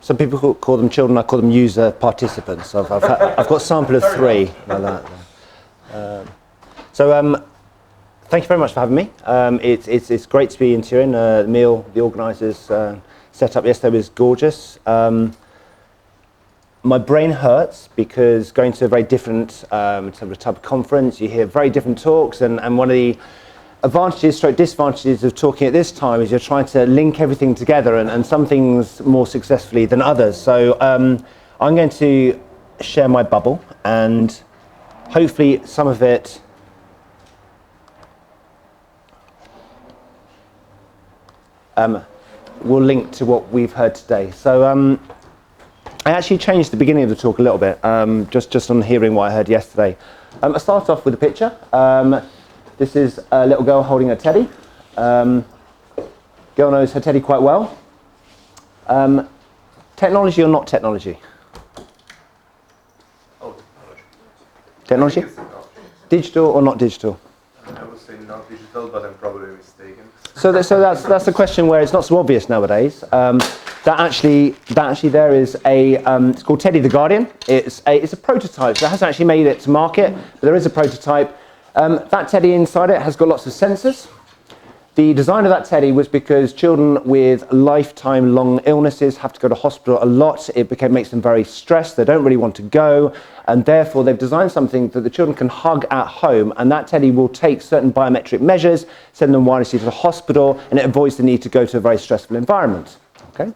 Some people call them children. I call them user participants. I've got a sample of 3 like that. Thank you very much for having me. It's great to be in Turin. The meal the organisers set up yesterday was gorgeous. My brain hurts because going to a very different type of conference, you hear very different talks, and one of the advantages stroke disadvantages of talking at this time is you're trying to link everything together, and some things more successfully than others. So I'm going to share my bubble, and hopefully some of it will link to what we've heard today. So I actually changed the beginning of the talk a little bit, just on hearing what I heard yesterday. I start off with a picture. This is a little girl holding a teddy. Girl knows her teddy quite well. Technology or not technology? Oh, technology. Technology? Digital or not digital? I would say not digital, but I'm probably mistaken. So that's the question where it's not so obvious nowadays. That actually there is a it's called Teddy the Guardian. It's a prototype. So it hasn't actually made it to market, but there is a prototype. That teddy inside it has got lots of sensors. The design of that teddy was because children with lifetime long illnesses have to go to hospital a lot. It makes them very stressed. They don't really want to go, and therefore they've designed something that the children can hug at home, and that teddy will take certain biometric measures, send them wirelessly to the hospital, and it avoids the need to go to a very stressful environment. Okay.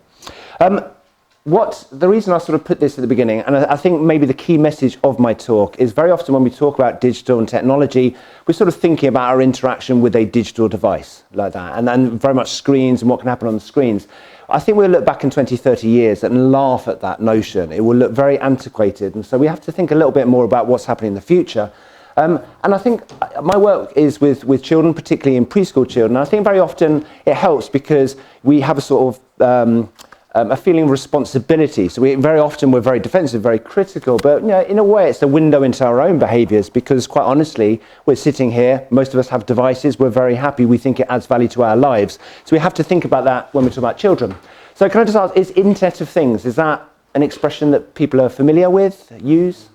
The reason I sort of put this at the beginning, and I think maybe the key message of my talk, is very often when we talk about digital and technology, we're sort of thinking about our interaction with a digital device like that, and then very much screens and what can happen on the screens. I think we'll look back in 20, 30 years and laugh at that notion. It will look very antiquated, and so we have to think a little bit more about what's happening in the future. And I think my work is with children, particularly in preschool children. I think very often it helps because we have a sort of a feeling of responsibility. So very often we're very defensive, very critical, but in a way it's a window into our own behaviours, because quite honestly, we're sitting here, most of us have devices, we're very happy, we think it adds value to our lives. So we have to think about that when we talk about children. So can I just ask, is Internet of Things, is that an expression that people are familiar with, use?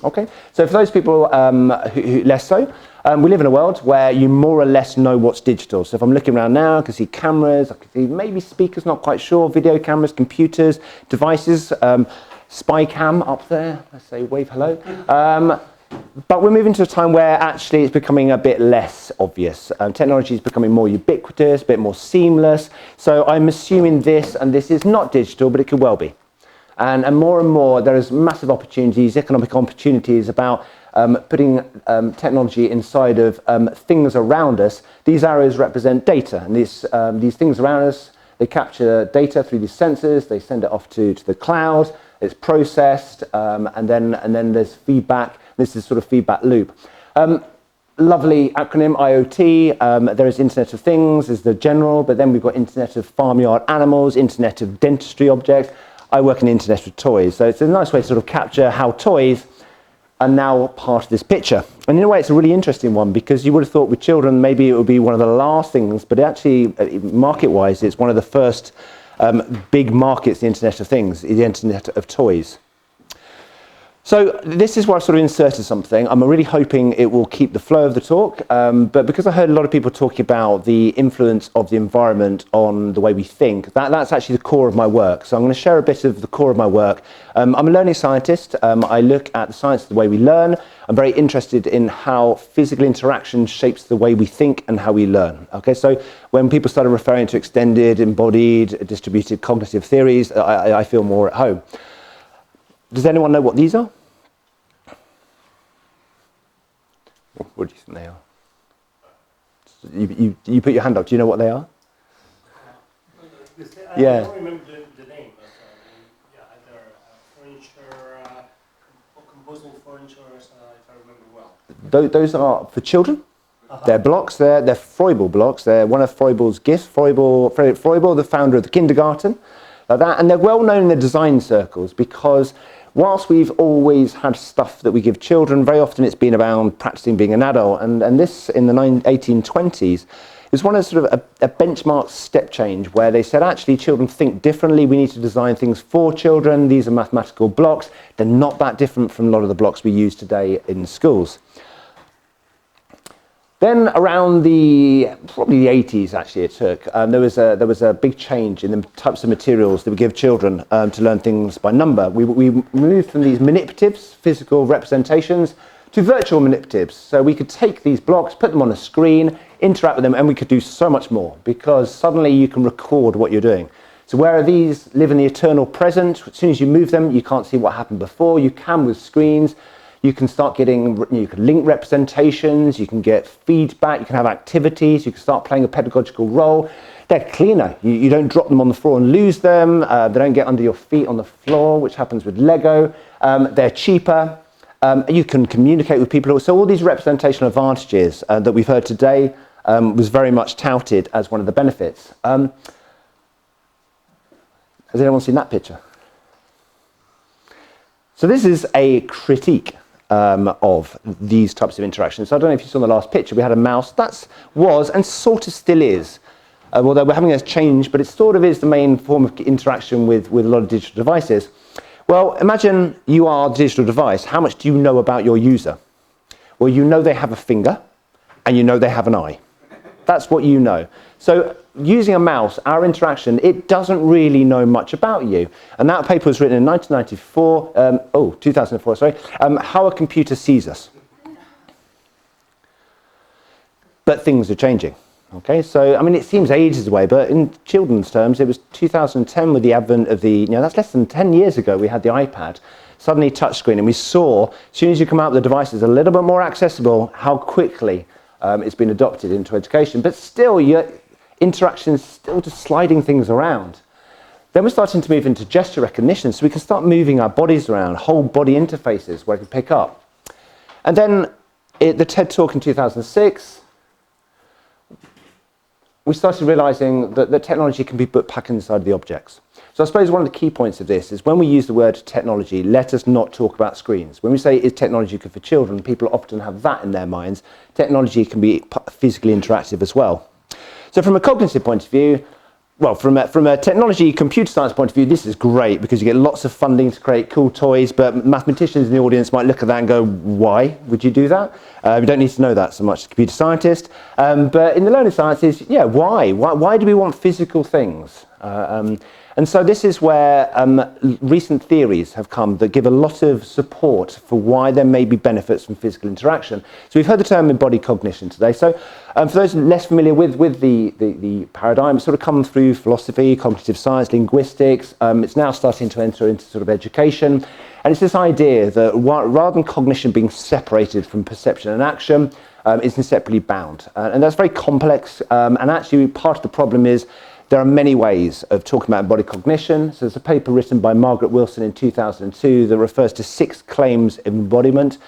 Okay, so for those people who less so, we live in a world where you more or less know what's digital. So if I'm looking around now, I can see cameras, I can see maybe speakers, not quite sure, video cameras, computers, devices, spy cam up there, let's say wave hello. But we're moving to a time where actually it's becoming a bit less obvious. Technology is becoming more ubiquitous, a bit more seamless. So I'm assuming this is not digital, but it could well be. And more, there is massive opportunities, economic opportunities about putting technology inside of things around us. These arrows represent data, and these things around us, they capture data through these sensors, they send it off to the cloud, it's processed, and then there's feedback. This is sort of feedback loop. Lovely acronym, IoT, there is Internet of Things, is the general, but then we've got Internet of Farmyard Animals, Internet of Dentistry Objects. I work in the Internet of Toys, so it's a nice way to sort of capture how toys are now part of this picture. And in a way, it's a really interesting one, because you would have thought with children, maybe it would be one of the last things, but actually, market-wise, it's one of the first big markets, the Internet of Things, the Internet of Toys. So this is where I've sort of inserted something. I'm really hoping it will keep the flow of the talk, but because I heard a lot of people talking about the influence of the environment on the way we think, that's actually the core of my work. So I'm going to share a bit of the core of my work. I'm a learning scientist. I look at the science of the way we learn. I'm very interested in how physical interaction shapes the way we think and how we learn. Okay, so when people started referring to extended, embodied, distributed cognitive theories, I feel more at home. Does anyone know what these are? What do you think they are? You put your hand up. Do you know what they are? I don't remember the name, but either furniture, composable furniture, if I remember well. Those are for children. They're blocks. They're Froebel blocks. They're one of Froebel's gifts. Frederick Froebel, the founder of the kindergarten, like that, and they're well known in the design circles because whilst we've always had stuff that we give children, very often it's been around practicing being an adult, and this in the 1820s was one of sort of a benchmark step change where they said, actually, children think differently. We need to design things for children. These are mathematical blocks. They're not that different from a lot of the blocks we use today in schools. Then around probably the 80s, actually, it took, there was a big change in the types of materials that we give children to learn things by number. We moved from these manipulatives, physical representations, to virtual manipulatives. So we could take these blocks, put them on a screen, interact with them, and we could do so much more because suddenly you can record what you're doing. So where these live in the eternal present, as soon as you move them, you can't see what happened before. You can with screens. You can start getting, you can link representations, you can get feedback, you can have activities, you can start playing a pedagogical role. They're cleaner. You don't drop them on the floor and lose them. They don't get under your feet on the floor, which happens with Lego. They're cheaper. You can communicate with people. So all these representational advantages that we've heard today was very much touted as one of the benefits. Has anyone seen that picture? So this is a critique of these types of interactions. So I don't know if you saw the last picture. We had a mouse. That was and sort of still is, although we're having a change, but it sort of is the main form of interaction with a lot of digital devices. Well, imagine you are a digital device. How much do you know about your user? Well, you know they have a finger and you know they have an eye. That's what you know. So using a mouse, our interaction, it doesn't really know much about you. And that paper was written in 2004, sorry, How a Computer Sees Us. But things are changing. Okay, so I mean, it seems ages away, but in children's terms, it was 2010 with the advent of the, that's less than 10 years ago, we had the iPad, suddenly touchscreen, and we saw, as soon as you come out with the devices a little bit more accessible, how quickly it's been adopted into education. But still, your interaction is still just sliding things around. Then we're starting to move into gesture recognition, so we can start moving our bodies around, whole body interfaces where we can pick up. And then the TED Talk in 2006, we started realizing that the technology can be put back inside the objects. So I suppose one of the key points of this is when we use the word technology, let us not talk about screens. When we say, is technology good for children, people often have that in their minds. Technology can be physically interactive as well. So from a cognitive point of view, well, from a technology, computer science point of view, this is great because you get lots of funding to create cool toys, but mathematicians in the audience might look at that and go, why would you do that? We don't need to know that so much as a computer scientist. But in the learning sciences, yeah, why? Why do we want physical things? And so this is where recent theories have come that give a lot of support for why there may be benefits from physical interaction. So we've heard the term embodied cognition today. So for those less familiar with the paradigm, it's sort of come through philosophy, cognitive science, linguistics. It's now starting to enter into sort of education. And it's this idea that rather than cognition being separated from perception and action, it's inseparably bound. And that's very complex. And actually part of the problem is there are many ways of talking about embodied cognition. So there's a paper written by Margaret Wilson in 2002 that refers to 6 claims of embodiment,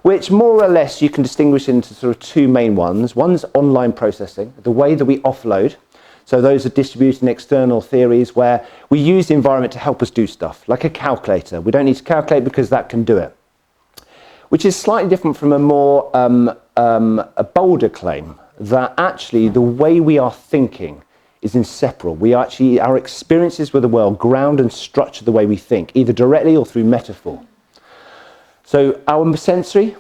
which more or less you can distinguish into sort of 2 main ones. One's online processing, the way that we offload. So those are distributed external theories where we use the environment to help us do stuff, like a calculator. We don't need to calculate because that can do it, which is slightly different from a more a bolder claim that actually the way we are thinking is inseparable. Our experiences with the world ground and structure the way we think, either directly or through metaphor. So our sensory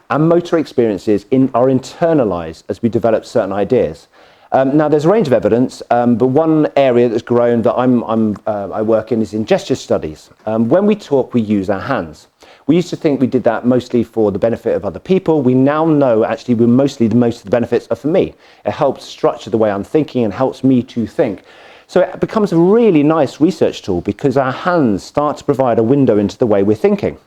and motor experiences are internalized as we develop certain ideas. Now there's a range of evidence, but one area that's grown that I work in is in gesture studies. When we talk, we use our hands. We used to think we did that mostly for the benefit of other people. We now know actually most of the benefits are for me. It helps structure the way I'm thinking and helps me to think. So it becomes a really nice research tool because our hands start to provide a window into the way we're thinking.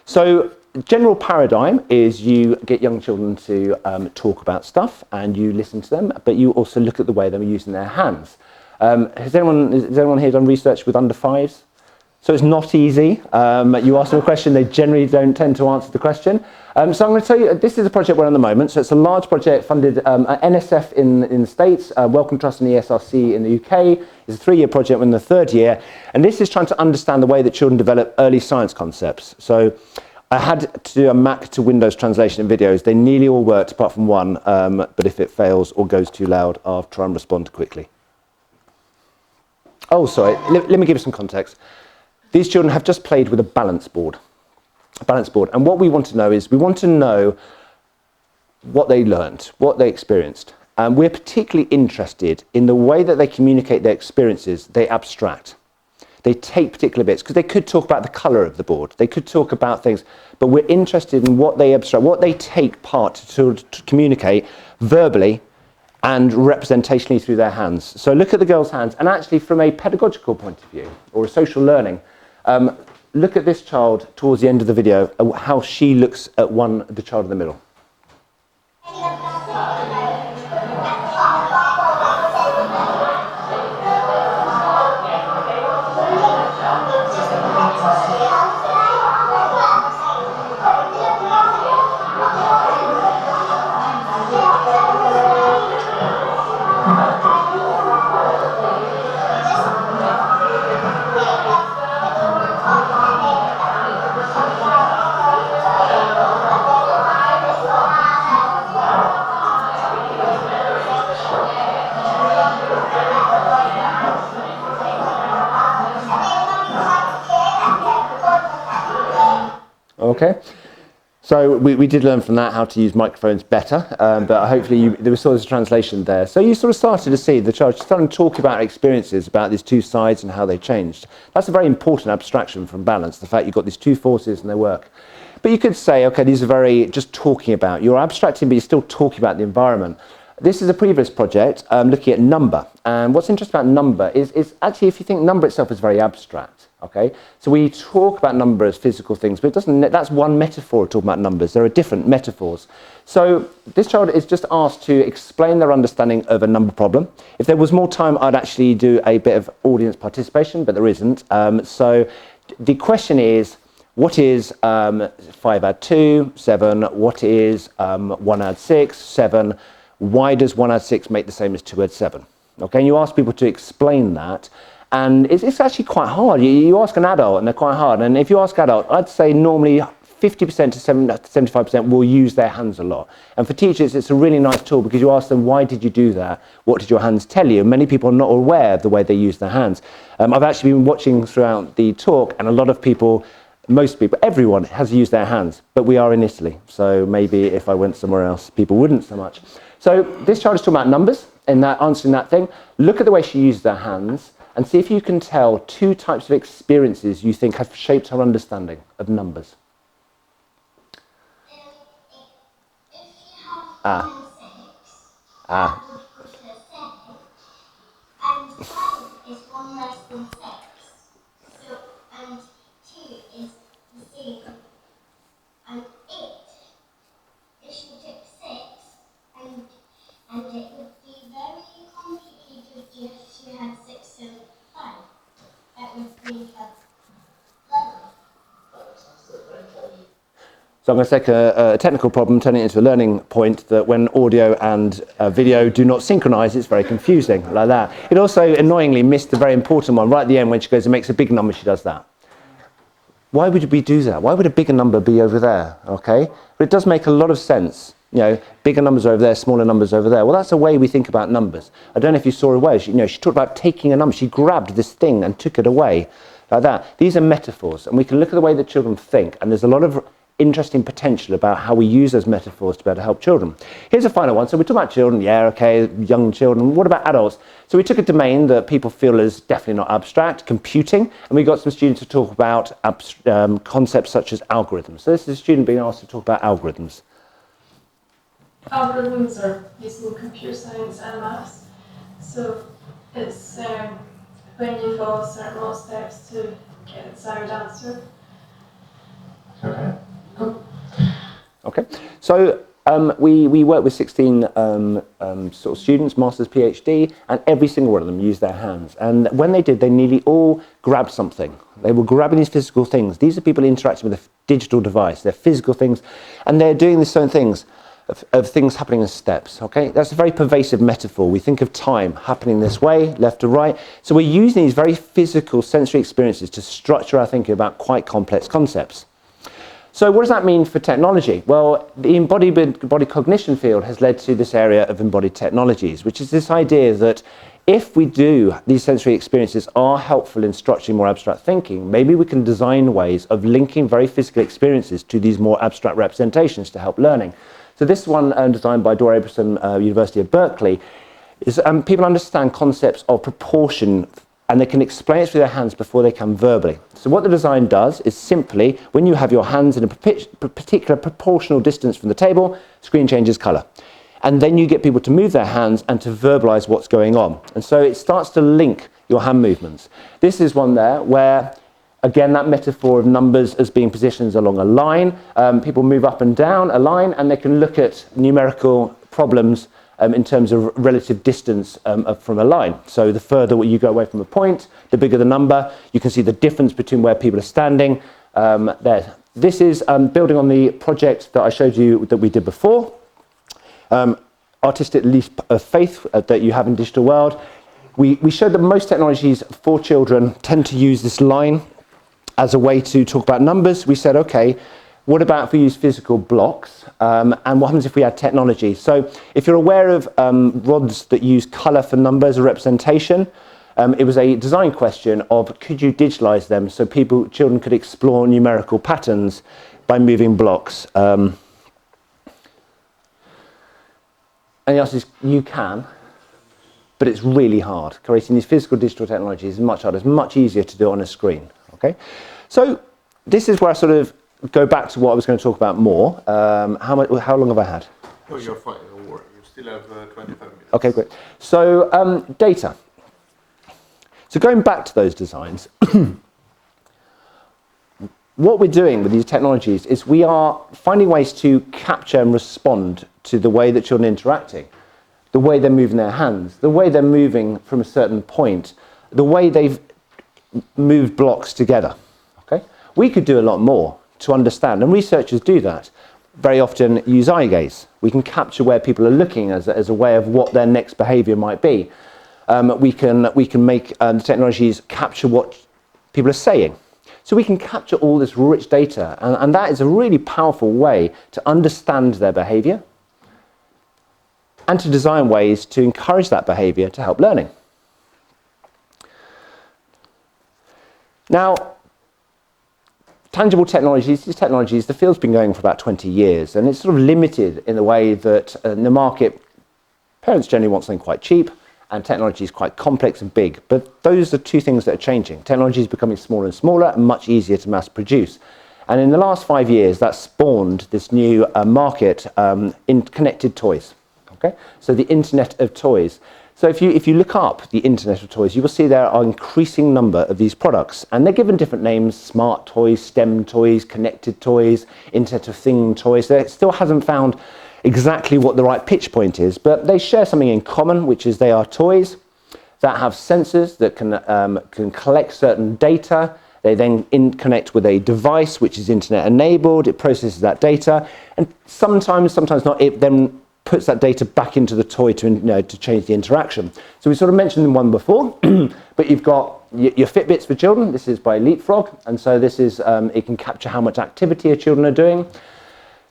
So general paradigm is you get young children to talk about stuff and you listen to them, but you also look at the way they're using their hands. Has anyone here done research with under 5s? So it's not easy. You ask them a question, they generally don't tend to answer the question. So I'm going to tell you, this is a project we're on at the moment. So it's a large project funded at NSF in the States, Wellcome Trust and ESRC in the UK. It's a 3-year project, we're in the 3rd year. And this is trying to understand the way that children develop early science concepts. So I had to do a Mac to Windows translation in videos. They nearly all worked apart from one, but if it fails or goes too loud, I'll try and respond quickly. Oh, sorry, let me give you some context. These children have just played with a balance board. And what we want to know is, we want to know what they learned, what they experienced. And we're particularly interested in the way that they communicate their experiences. They abstract. They take particular bits, because they could talk about the colour of the board. They could talk about things, but we're interested in what they abstract, what they take part to communicate verbally and representationally through their hands. So look at the girl's hands, and actually from a pedagogical point of view, or a social learning, look at this child towards the end of the video, how she looks at the child in the middle. Okay, so we did learn from that how to use microphones better, but hopefully there was sort of a translation there. So you sort of started to see the child starting to talk about experiences, about these two sides and how they changed. That's a very important abstraction from balance, the fact you've got these two forces and they work. But you could say, okay, these are very just talking about. You're abstracting, but you're still talking about the environment. This is a previous project looking at number. And what's interesting about number is actually, if you think number itself is very abstract, okay? So we talk about number as physical things, but it doesn't, that's one metaphor of talking about numbers. There are different metaphors. So this child is just asked to explain their understanding of a number problem. If there was more time, I'd actually do a bit of audience participation, but there isn't. So the question is, what is 5 add 2? 7. What is 1 add 6? 7. Why does 1 add 6 make the same as 2 add 7? Okay, and you ask people to explain that, and it's actually quite hard. You ask an adult, and they're quite hard. And if you ask adult, I'd say normally 50% to 75% will use their hands a lot. And for teachers, it's a really nice tool, because you ask them, why did you do that? What did your hands tell you? And many people are not aware of the way they use their hands. I've actually been watching throughout the talk, and a lot of people, most people, everyone has used their hands, but we are in Italy. So maybe if I went somewhere else, people wouldn't so much. So this child is talking about numbers, and that answering that thing. Look at the way she uses her hands, and see if you can tell two types of experiences you think have shaped her understanding of numbers. And 5 is 1 less than 6. So, and 2 is the same. And 8, if she took 6, and it would be very complicated if she had 6 and 5. That would be a level. So I'm going to take a technical problem, turn it into a learning point, that when audio and video do not synchronize, it's very confusing, like that. It also annoyingly missed the very important one right at the end when she goes and makes a big number, she does that. Why would we do that? Why would a bigger number be over there, okay? But it does make a lot of sense. You know, bigger numbers are over there, smaller numbers over there. Well, that's the way we think about numbers. I don't know if you saw her way. She talked about taking a number. She grabbed this thing and took it away, like that. These are metaphors, and we can look at the way that children think, and there's a lot of interesting potential about how we use those metaphors to be able to help children. Here's a final one. So we talk about children, yeah, okay, young children. What about adults? So we took a domain that people feel is definitely not abstract, computing, and we got some students to talk about concepts such as algorithms. So this is a student being asked to talk about algorithms. Algorithms are basically computer science and maths. So it's when you follow certain little steps to get a desired answer. Okay. Okay, so we work with 16 sort of students, masters, PhD, and every single one of them used their hands. And when they did, they nearly all grabbed something. They were grabbing these physical things. These are people interacting with a digital device. They're physical things, and they're doing the certain things of things happening in steps. Okay, that's a very pervasive metaphor. We think of time happening this way, left to right. So we're using these very physical sensory experiences to structure our thinking about quite complex concepts. So what does that mean for technology? Well, the embodied cognition field has led to this area of embodied technologies, which is this idea that if we do, these sensory experiences are helpful in structuring more abstract thinking, maybe we can design ways of linking very physical experiences to these more abstract representations to help learning. So this one, designed by Dora Abrahamson, University of Berkeley, is people understand concepts of proportion and they can explain it through their hands before they can verbally. So what the design does is simply, when you have your hands in a particular proportional distance from the table, screen changes colour. And then you get people to move their hands and to verbalise what's going on. And so it starts to link your hand movements. This is one there where, again, that metaphor of numbers as being positions along a line. People move up and down a line and they can look at numerical problems in terms of relative distance from a line. So the further you go away from a point, the bigger the number. You can see the difference between where people are standing there. This is building on the project that I showed you that we did before. Artistic leap of faith that you have in digital world. We showed that most technologies for children tend to use this line as a way to talk about numbers. We said, okay, what about if we use physical blocks? And what happens if we add technology? So if you're aware of rods that use colour for numbers or representation, it was a design question of could you digitalize them so children could explore numerical patterns by moving blocks. And the answer is you can, but it's really hard. Creating these physical digital technologies is much harder. It's much easier to do it on a screen. Okay, so this is where I sort of go back to what I was going to talk about more. How long have I had? Oh, you're fine. Don't worry. You still have 25 minutes. Okay, great. So data. So going back to those designs, what we're doing with these technologies is we are finding ways to capture and respond to the way that children are interacting, the way they're moving their hands, the way they're moving from a certain point, the way they've moved blocks together. Okay? We could do a lot more to understand, and researchers do that. Very often use eye gaze. We can capture where people are looking as a way of what their next behaviour might be. We can make technologies capture what people are saying. So we can capture all this rich data, and that is a really powerful way to understand their behaviour and to design ways to encourage that behaviour to help learning. Now, tangible technologies, these technologies, the field's been going for about 20 years, and it's sort of limited in the way that in the market, parents generally want something quite cheap, and technology is quite complex and big. But those are two things that are changing. Technology is becoming smaller and smaller and much easier to mass produce. And in the last 5 years, that spawned this new market in connected toys. Okay? So the Internet of Toys. So if you look up the Internet of Toys, you will see there are an increasing number of these products. And they're given different names: smart toys, STEM toys, connected toys, Internet of Thing toys. They still hasn't found exactly what the right pitch point is, but they share something in common, which is they are toys that have sensors that can collect certain data. They then connect with a device which is internet enabled. It processes that data, and sometimes not. It then puts that data back into the toy to change the interaction. So we sort of mentioned one before, but you've got your Fitbits for children. This is by Leapfrog, and so this is it can capture how much activity your children are doing.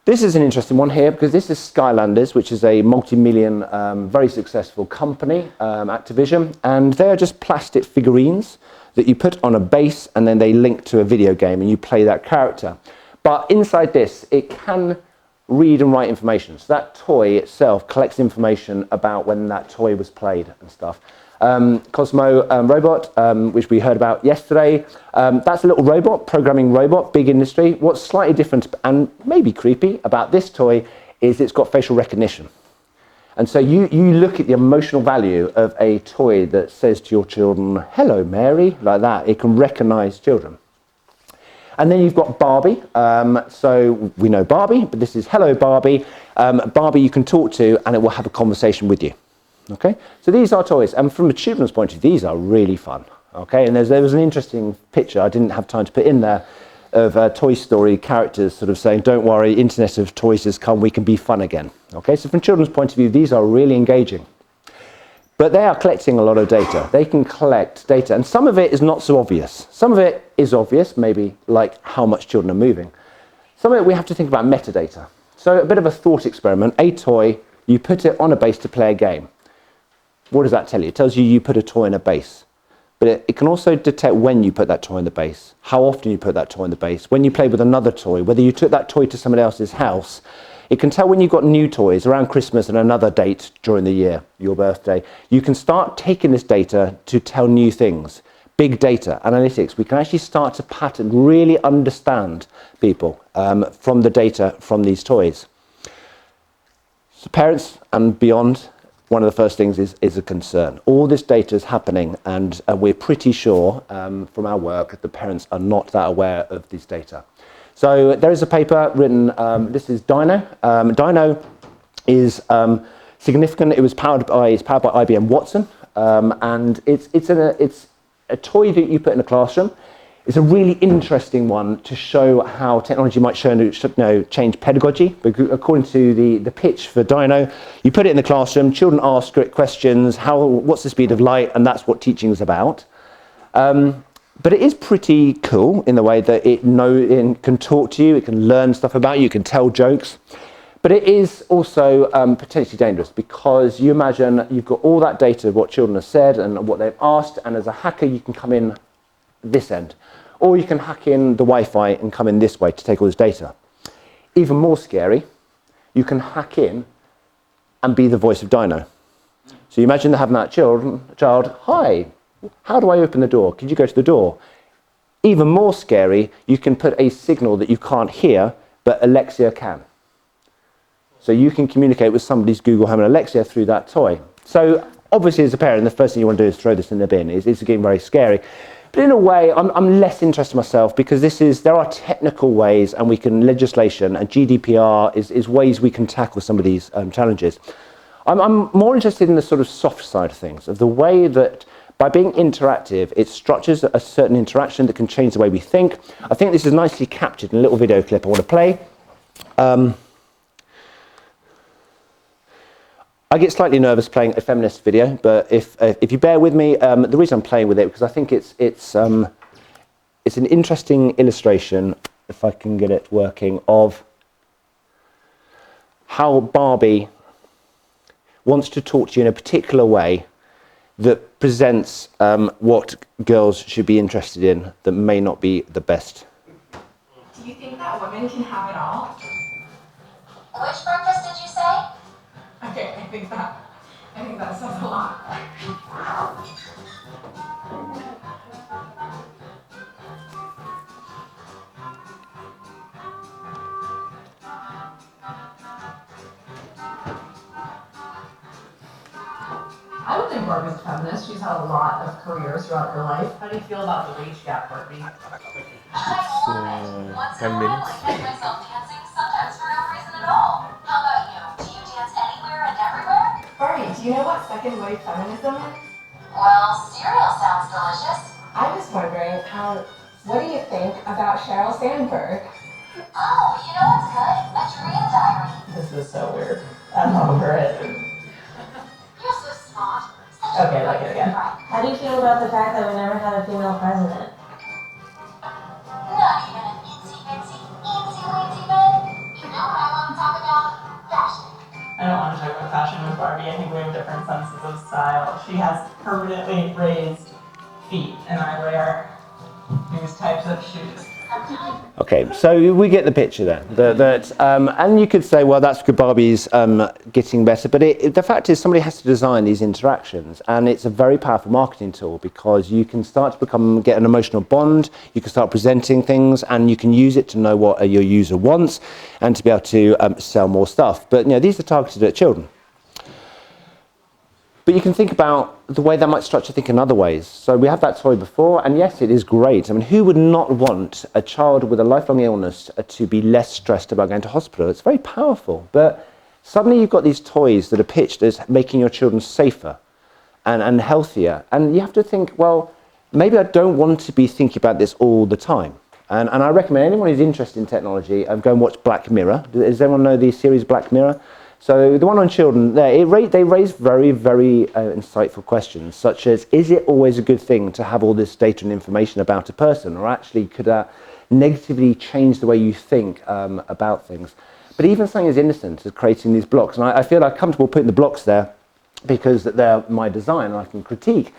This is an interesting one here because this is Skylanders, which is a multi-million, very successful company, Activision, and they are just plastic figurines that you put on a base and then they link to a video game and you play that character. But inside this, it can read and write information. So that toy itself collects information about when that toy was played and stuff. Cosmo robot, which we heard about yesterday. That's a little robot, programming robot, big industry. What's slightly different and maybe creepy about this toy is it's got facial recognition. And so you look at the emotional value of a toy that says to your children, "Hello, Mary," like that. It can recognize children. And then you've got Barbie. So we know Barbie, but this is Hello, Barbie. Barbie you can talk to and it will have a conversation with you. Okay, so these are toys, and from a children's point of view, these are really fun. Okay, and there was an interesting picture I didn't have time to put in there of Toy Story characters sort of saying, "Don't worry, Internet of Toys has come, we can be fun again." Okay, so from children's point of view, these are really engaging. But they are collecting a lot of data. They can collect data, and some of it is not so obvious. Some of it is obvious, maybe like how much children are moving. something that we have to think about metadata. So a bit of a thought experiment, a toy, you put it on a base to play a game. What does that tell you? It tells you you put a toy in a base. But it can also detect when you put that toy in the base, how often you put that toy in the base, when you play with another toy, whether you took that toy to somebody else's house. It can tell when you've got new toys around Christmas and another date during the year, your birthday. You can start taking this data to tell new things. Big data, analytics, we can actually start to pattern, really understand people from the data from these toys. So parents and beyond, one of the first things is a concern. All this data is happening, and we're pretty sure from our work that the parents are not that aware of this data. So there is a paper written, this is Dino. Dino is significant. It's powered by IBM Watson, and it's a toy that you put in a classroom. It's a really interesting one to show how technology might change pedagogy. According to the pitch for Dino, you put it in the classroom, children ask it questions, what's the speed of light, and that's what teaching is about. But it is pretty cool in the way that it can talk to you, it can learn stuff about you, it can tell jokes. But it is also potentially dangerous, because you imagine you've got all that data of what children have said and what they've asked, and as a hacker you can come in this end. Or you can hack in the Wi-Fi and come in this way to take all this data. Even more scary, you can hack in and be the voice of Dino. So you imagine having that child, hi, how do I open the door? Could you go to the door? Even more scary, you can put a signal that you can't hear, but Alexia can. So you can communicate with somebody's Google Home and Alexia through that toy. So obviously as a parent, the first thing you want to do is throw this in the bin. It's getting very scary. But in a way, I'm less interested myself, because there are technical ways, and we can legislation, and GDPR is ways we can tackle some of these challenges. I'm more interested in the sort of soft side of things, of the way that by being interactive, it structures a certain interaction that can change the way we think. I think this is nicely captured in a little video clip I want to play. I get slightly nervous playing a feminist video, but if you bear with me, the reason I'm playing with it, because I think it's an interesting illustration, if I can get it working, of how Barbie wants to talk to you in a particular way that presents what girls should be interested in that may not be the best. Do you think that women can have it all? Which breakfast did you say? Okay, I think that says a lot. I don't think Barbie's a feminist. She's had a lot of careers throughout her life. How do you feel about the wage gap, Barbie? I love it. Once in a while, I catch myself dancing, sometimes for no reason at all. How about you? Do you dance anywhere and everywhere? Barbie, do you know what second wave feminism is? Well, cereal sounds delicious. I was wondering, what do you think about Sheryl Sandberg? Oh, you know what's good? A dream diary. This is so weird. I'm over it. You're so smart. Such Okay, a like it again. right. How do you feel about the fact that we never had a female president? Not even an itsy-bitsy, eensy-weensy bit. You know what I want to talk about? Fashion. I don't want to talk about fashion with Barbie. I think we have different senses of style. She has permanently raised feet, and I wear these types of shoes. Okay, so we get the picture there. And you could say, well, that's because Barbie's getting better, but the fact is somebody has to design these interactions, and it's a very powerful marketing tool, because you can start to get an emotional bond, you can start presenting things, and you can use it to know what your user wants and to be able to sell more stuff. But these are targeted at children. But you can think about the way that might structure think in other ways. So we have that toy before, and yes, it is great. I mean, who would not want a child with a lifelong illness to be less stressed about going to hospital? It's very powerful. But suddenly you've got these toys that are pitched as making your children safer and healthier. And you have to think, well, maybe I don't want to be thinking about this all the time. And I recommend anyone who's interested in technology, go and watch Black Mirror. Does everyone know the series Black Mirror? So the one on children, they raise very, very insightful questions, such as, is it always a good thing to have all this data and information about a person, or actually could that negatively change the way you think about things? But even something as innocent as creating these blocks, and I feel comfortable putting the blocks there because they're my design and I can critique.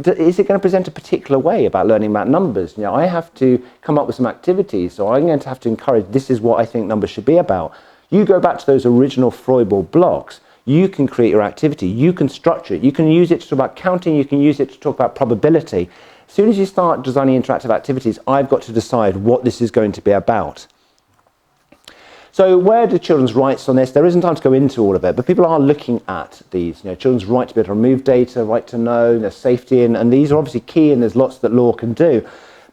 Is it going to present a particular way about learning about numbers? I have to come up with some activities, so I'm going to have to encourage, this is what I think numbers should be about. You go back to those original Freudal blocks, you can create your activity, you can structure it, you can use it to talk about counting, you can use it to talk about probability. As soon as you start designing interactive activities, I've got to decide what this is going to be about. So where do children's rights on this? There isn't time to go into all of it, but people are looking at these. Children's right to be able to remove data, right to know, their safety, and these are obviously key, and there's lots that law can do.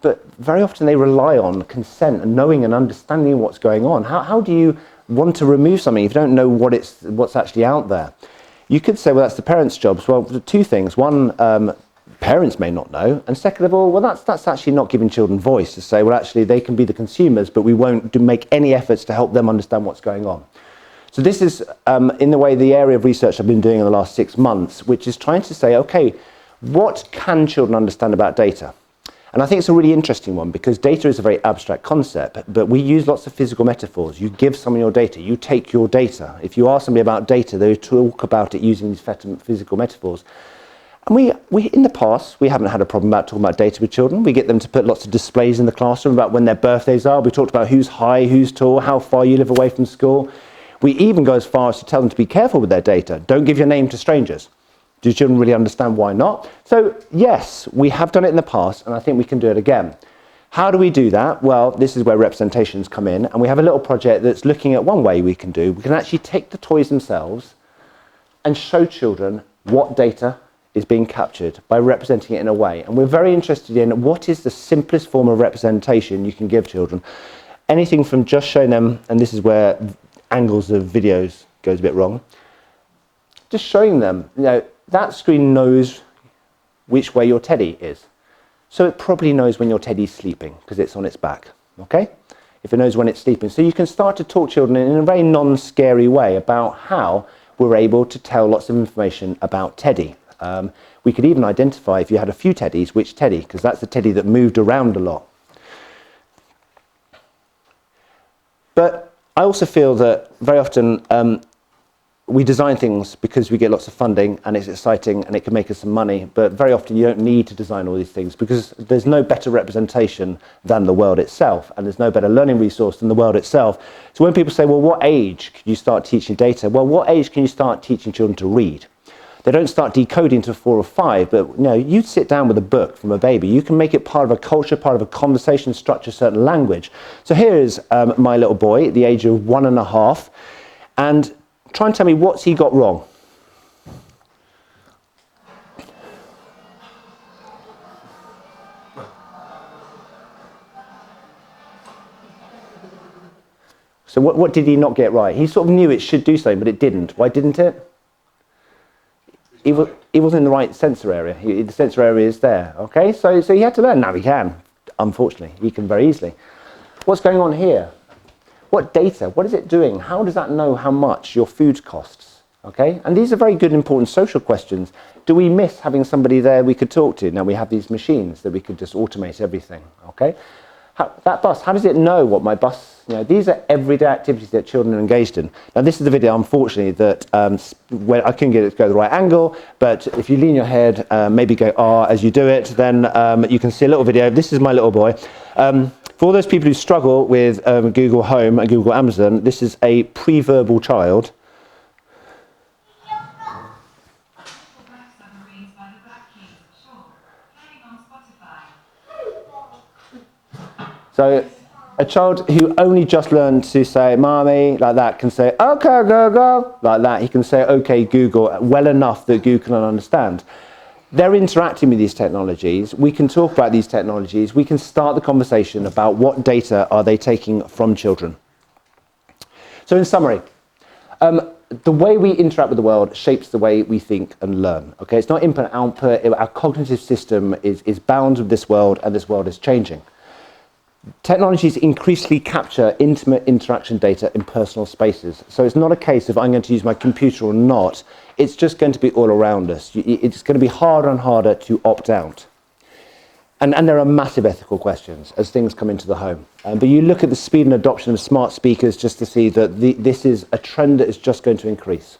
But very often they rely on consent and knowing and understanding what's going on. How do you want to remove something if you don't know what's actually out there? You could say, well, that's the parents' jobs. Well, two things. One, parents may not know, and second of all, well, that's actually not giving children voice to say, well, actually they can be the consumers, but we won't make any efforts to help them understand what's going on. So this is in the way the area of research I've been doing in the last 6 months, which is trying to say, okay, what can children understand about data? And I think it's a really interesting one because data is a very abstract concept, but we use lots of physical metaphors. You give someone your data, you take your data. If you ask somebody about data, they talk about it using these physical metaphors. And we in the past, we haven't had a problem about talking about data with children. We get them to put lots of displays in the classroom about when their birthdays are. We talked about who's high, who's tall, how far you live away from school. We even go as far as to tell them to be careful with their data. Don't give your name to strangers. Do children really understand why not? So yes, we have done it in the past, and I think we can do it again. How do we do that? Well, this is where representations come in, and we have a little project that's looking at one way we can do. We can actually take the toys themselves and show children what data is being captured by representing it in a way. And we're very interested in what is the simplest form of representation you can give children. Anything from just showing them, and this is where angles of videos goes a bit wrong, just showing them, that screen knows which way your teddy is. So it probably knows when your teddy's sleeping because it's on its back, okay? If it knows when it's sleeping. So you can start to talk to children in a very non-scary way about how we're able to tell lots of information about Teddy. We could even identify, if you had a few teddies, which teddy, because that's the teddy that moved around a lot. But I also feel that very often we design things because we get lots of funding and it's exciting and it can make us some money, but very often you don't need to design all these things because there's no better representation than the world itself, and there's no better learning resource than the world itself. So when people say, well, what age can you start teaching data? Well, what age can you start teaching children to read? They don't start decoding to 4 or 5, but you sit down with a book from a baby. You can make it part of a culture, part of a conversation, structure certain language. So here is my little boy at the age of 1.5, and try and tell me what's he got wrong. So what did he not get right? He sort of knew it should do something, but it didn't. Why didn't it? He wasn't in the right sensor area. The sensor area is there, okay? So he had to learn. Now he can, unfortunately. He can very easily. What's going on here? What data? What is it doing? How does that know how much your food costs, okay? And these are very good, important social questions. Do we miss having somebody there we could talk to? Now we have these machines that we could just automate everything, okay? That bus, how does it know what my bus, these are everyday activities that children are engaged in. Now this is the video, unfortunately, that where I couldn't get it to go the right angle, but if you lean your head, maybe go as you do it, then you can see a little video. This is my little boy. For all those people who struggle with Google Home and Google Amazon, this is a pre-verbal child. So a child who only just learned to say "mommy" like that can say "okay Google" like that. He can say "okay Google" well enough that Google can understand. They're interacting with these technologies. We can talk about these technologies. We can start the conversation about what data are they taking from children. So in summary, the way we interact with the world shapes the way we think and learn. Okay, it's not input and output. Our cognitive system is bound with this world, and this world is changing. Technologies increasingly capture intimate interaction data in personal spaces. So it's not a case of I'm going to use my computer or not. It's just going to be all around us. It's going to be harder and harder to opt out. And there are massive ethical questions as things come into the home. But you look at the speed and adoption of smart speakers just to see that this is a trend that is just going to increase.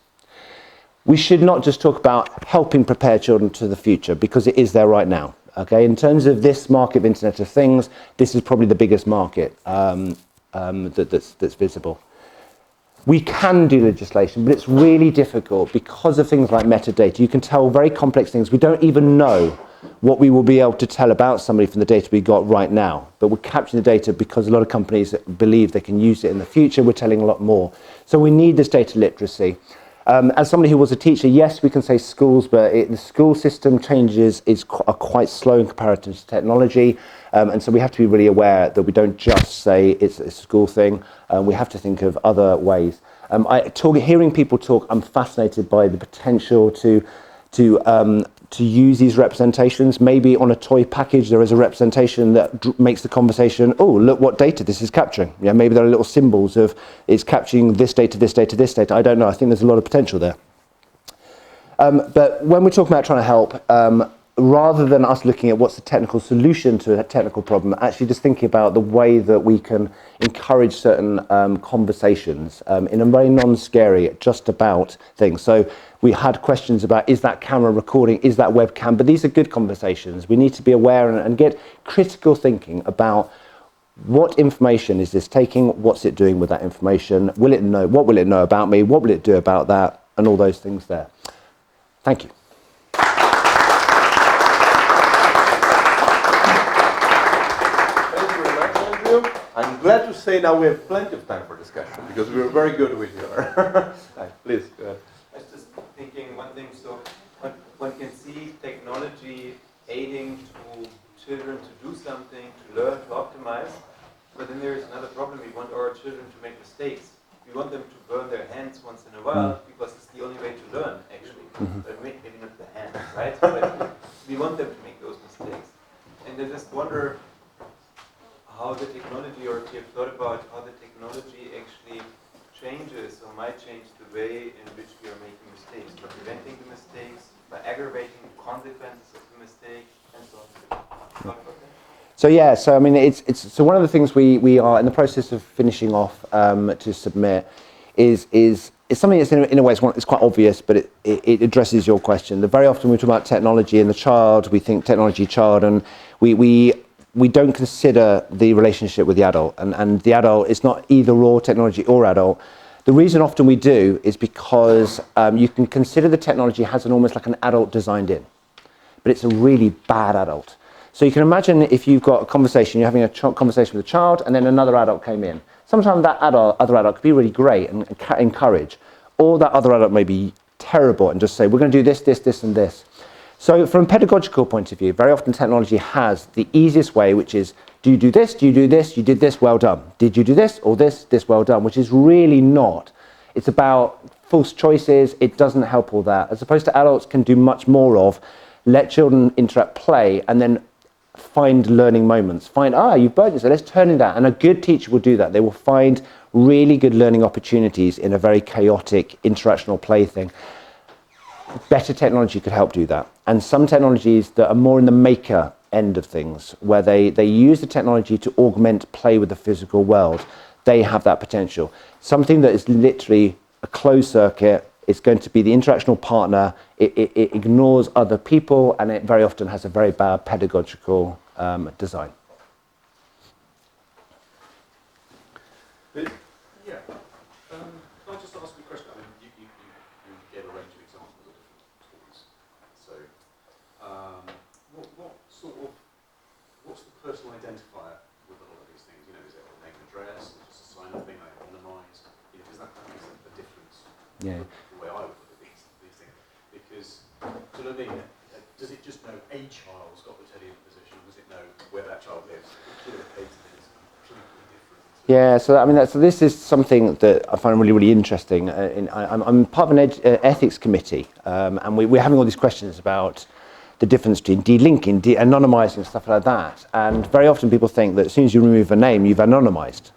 We should not just talk about helping prepare children to the future, because it is there right now. Okay, in terms of this market of Internet of Things, this is probably the biggest market that's visible. We can do legislation, but it's really difficult because of things like metadata. You can tell very complex things. We don't even know what we will be able to tell about somebody from the data we got right now. But we're capturing the data because a lot of companies believe they can use it in the future. We're telling a lot more. So we need this data literacy. As somebody who was a teacher, yes, we can say schools, but the school system changes are quite slow in comparison to technology. And so we have to be really aware that we don't just say it's a school thing. We have to think of other ways. Hearing people talk, I'm fascinated by the potential to use these representations. Maybe on a toy package there is a representation that makes the conversation, oh, look what data this is capturing. Yeah, maybe there are little symbols of it's capturing this data, this data, this data. I don't know. I think there's a lot of potential there. But when we're talking about trying to help, rather than us looking at what's the technical solution to a technical problem, actually just thinking about the way that we can encourage certain conversations in a very non-scary, just about things. So we had questions about, is that camera recording, is that webcam? But these are good conversations. We need to be aware and get critical thinking about what information is this taking, what's it doing with that information, will it know, what will it know about me, what will it do about that, and all those things there. Thank you. I'm glad to say now we have plenty of time for discussion because we were very good with your. Please, go ahead. I was just thinking one thing. So one can see technology aiding to children to do something, to learn, to optimize. But then there is another problem. We want our children to make mistakes. We want them to burn their hands once in a while because it's the only way to learn, actually. But maybe not the hands, right? But we want them to make those mistakes. And I just wonder how the technology, or if you've thought about how the technology actually changes or might change the way in which we are making mistakes, by preventing the mistakes, by aggravating the consequences of the mistake, and so on. Thought about that? So yeah, so I mean, so one of the things we are in the process of finishing off to submit is something that's in a way it's quite obvious, but it addresses your question. That very often we talk about technology and the child, we think technology child, and we don't consider the relationship with the adult, and the adult is not either or technology or adult. The reason often we do is because you can consider the technology has almost like an adult designed in, but it's a really bad adult. So you can imagine if you've got a conversation, you're having a conversation with a child, and then another adult came in. Sometimes that other adult could be really great and encourage, or that other adult may be terrible and just say, we're going to do this, this, this, and this. So from a pedagogical point of view, very often technology has the easiest way, which is, do you do this, do you do this, you did this, well done. Did you do this, or this, well done, which is really not. It's about false choices, it doesn't help all that. As opposed to adults can do much more of, let children interact, play, and then find learning moments. Find, you've burnt yourself, let's turn in that. And a good teacher will do that. They will find really good learning opportunities in a very chaotic interactional play thing. Better technology could help do that. And some technologies that are more in the maker end of things, where they use the technology to augment play with the physical world, they have that potential. Something that is literally a closed circuit, it's going to be the interactional partner, it ignores other people, and it very often has a very bad pedagogical design. Please. Yeah. Can I just ask a question? I mean, you gave a range of examples of different tools. So, what's the personal identifier with a lot of these things? You know, is it a name and address, or just a sign-up thing, anonymised? You know, because that makes a difference. Yeah. The way I would look at these things, because do you know what I mean? Does it just know a child's got the teddy in position? Does it know where that child lives? Yeah, so I mean, so this is something that I find really, really interesting. I'm part of an ethics committee, and we're having all these questions about the difference between delinking, anonymizing, stuff like that. And very often people think that as soon as you remove a name, you've anonymized.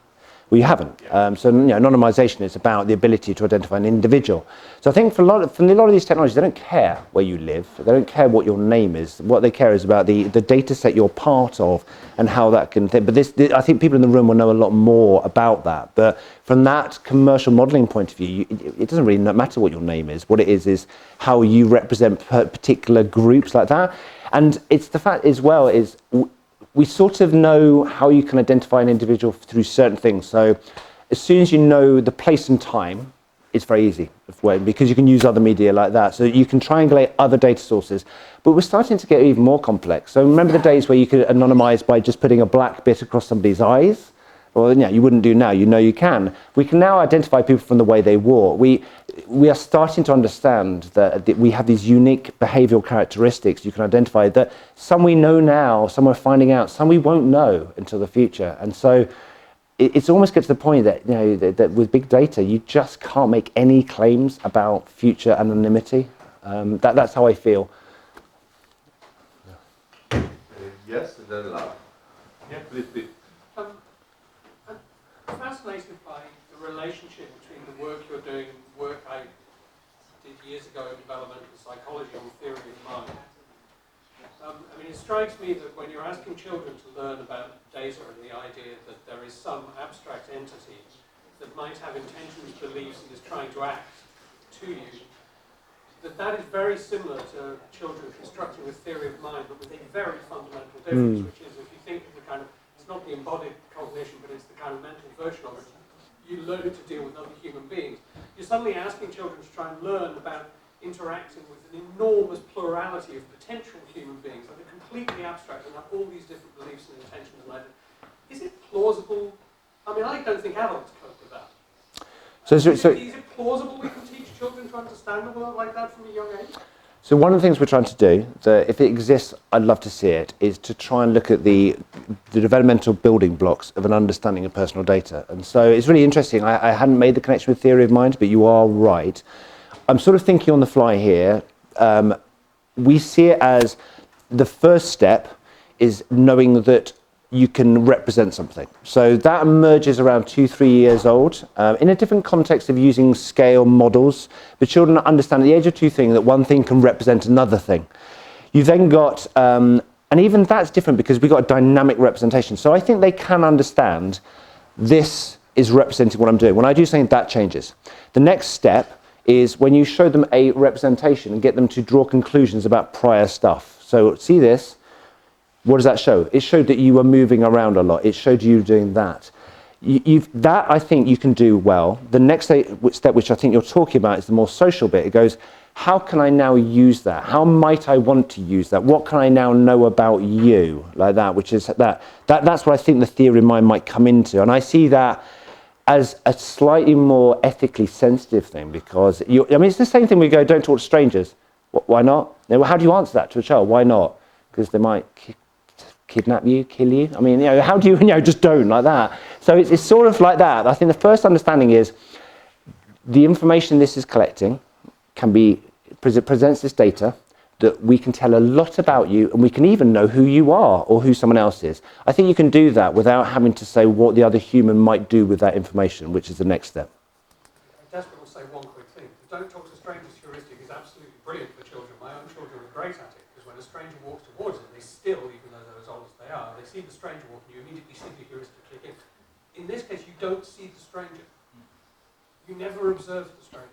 Well, you haven't. So anonymization is about the ability to identify an individual. So I think for a lot of these technologies, they don't care where you live. They don't care what your name is. What they care is about the data set you're part of and how that can think. But I think people in the room will know a lot more about that. But from that commercial modeling point of view, it doesn't really matter what your name is. What it is how you represent particular groups like that. And it's the fact as well is we sort of know how you can identify an individual through certain things. So as soon as you know the place and time, it's very easy because you can use other media like that. So you can triangulate other data sources. But we're starting to get even more complex. So remember the days where you could anonymize by just putting a black bit across somebody's eyes? Well, you wouldn't do now. You can. We can now identify people from the way they walk. We are starting to understand that we have these unique behavioral characteristics you can identify that some we know now, some we're finding out, some we won't know until the future. And so it's almost get to the point that, that with big data, you just can't make any claims about future anonymity. That's how I feel. Yes, and then loud. Yeah, Please. I'm fascinated by the relationship between the work you're doing and work I did years ago in developmental psychology on theory of mind. It strikes me that when you're asking children to learn about data and the idea that there is some abstract entity that might have intentions, beliefs, and is trying to act to you, that is very similar to children constructing a theory of mind, but with a very fundamental difference, which is if you think of the kind of, it's not the embodied cognition, but it's the kind of mental version of it, you learn to deal with other human beings. You're suddenly asking children to try and learn about interacting with an enormous plurality of potential human beings that are completely abstract and have all these different beliefs and intentions. Is it plausible? I don't think adults cope with that. Is it plausible we can teach children to understand the world like that from a young age? So one of the things we're trying to do, if it exists, I'd love to see it, is to try and look at the developmental building blocks of an understanding of personal data. And so it's really interesting. I hadn't made the connection with theory of mind, but you are right. I'm sort of thinking on the fly here. We see it as the first step is knowing that you can represent something. So that emerges around 2-3 years old in a different context of using scale models. But children understand at the age of 2-3 that one thing can represent another thing. You then got, and even that's different because we've got a dynamic representation. So I think they can understand this is representing what I'm doing. When I do something, that changes. The next step is when you show them a representation and get them to draw conclusions about prior stuff. So see this. What does that show? It showed that you were moving around a lot. It showed you doing that. That I think you can do well. The next step, which I think you're talking about, is the more social bit. It goes, how can I now use that? How might I want to use that? What can I now know about you? Like that, which is that's what I think the theory of mind might come into. And I see that as a slightly more ethically sensitive thing because, it's the same thing we go, don't talk to strangers. Why not? Now, how do you answer that to a child? Why not? Because they might kidnap you, kill you. How do you, just don't like that. So it's sort of like that. I think the first understanding is the information this is collecting presents this data that we can tell a lot about you and we can even know who you are or who someone else is. I think you can do that without having to say what the other human might do with that information, which is the next step. I just want to say one quick thing. The don't talk to strangers heuristic is absolutely brilliant for children. My own children are great at it because when a stranger walks towards them, they still, even though they're as old as they are, they see the stranger walking, you immediately see the heuristic kick in. In this case, you don't see the stranger. You never observe the stranger.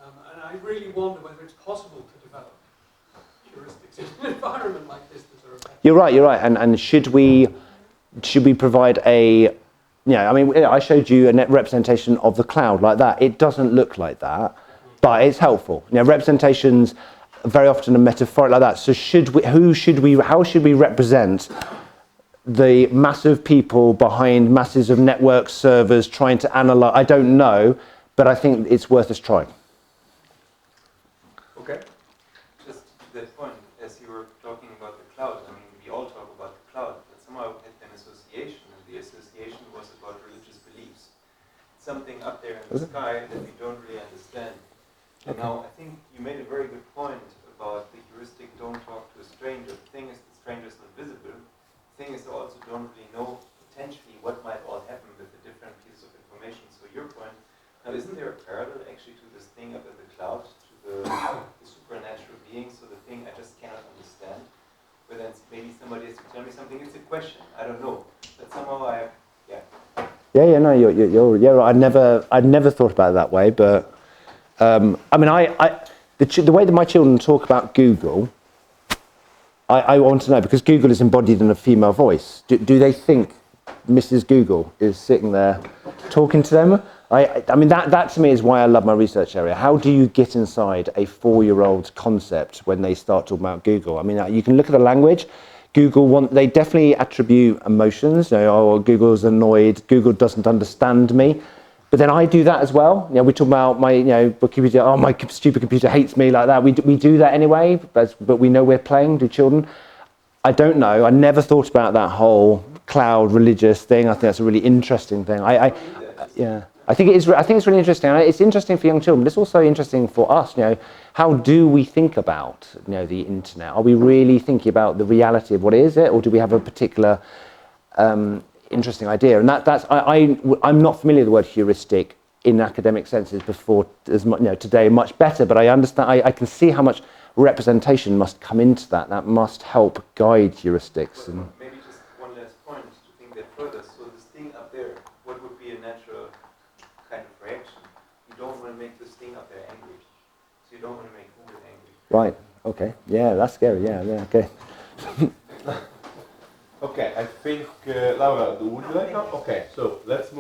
And I really wonder whether it's possible to develop heuristics in an environment like this that are effective. You're right. And should we provide I showed you a net representation of the cloud like that. It doesn't look like that, but it's helpful. Representations very often are metaphoric like that. So how should we represent the massive people behind masses of network servers trying to analyze? I don't know, but I think it's worth us trying. Okay. Just to that point, as you were talking about the cloud, we all talk about the cloud, but somehow it had an association, and the association was about religious beliefs. Something up there in the sky that we don't really understand. And now I think you made a very good point about the heuristic, don't talk to a stranger. The thing is, the stranger is not visible. The thing is, also don't really know potentially what might all happen with the different pieces of information. So your point, now isn't there a parallel actually to this thing up in the cloud, to the supernatural being, so the thing I just cannot understand? But then maybe somebody has to tell me something. It's a question. I don't know. But somehow Yeah. No, you're right. I'd never thought about it that way. But I mean, the way that my children talk about Google, I want to know, because Google is embodied in a female voice. Do they think Mrs. Google is sitting there talking to them? I mean, that to me is why I love my research area. How do you get inside a 4-year-old's concept when they start talking about Google? I mean, you can look at the language. Google they definitely attribute emotions. You know, oh, Google's annoyed. Google doesn't understand me. But then I do that as well. You know, we talk about my, computer. Oh, my stupid computer hates me, like that. We do that anyway. But we know we're playing. Do children? I don't know. I never thought about that whole cloud religious thing. I think that's a really interesting thing. I think it's really interesting. It's interesting for young children, but it's also interesting for us. You know, how do we think about the internet? Are we really thinking about the reality of what is it, or do we have a particular interesting idea? And I'm not familiar with the word heuristic in academic senses before as much. Today much better, but I understand. I can see how much representation must come into that. That must help guide heuristics. And maybe just one last point to think that further. So this thing up there, what would be a natural kind of reaction? You don't want to make this thing up there angry. So you don't want to make Google angry. Right. Okay. Yeah, that's scary. Yeah. Okay. Okay, I think Laura, would you like? Okay, so let's move.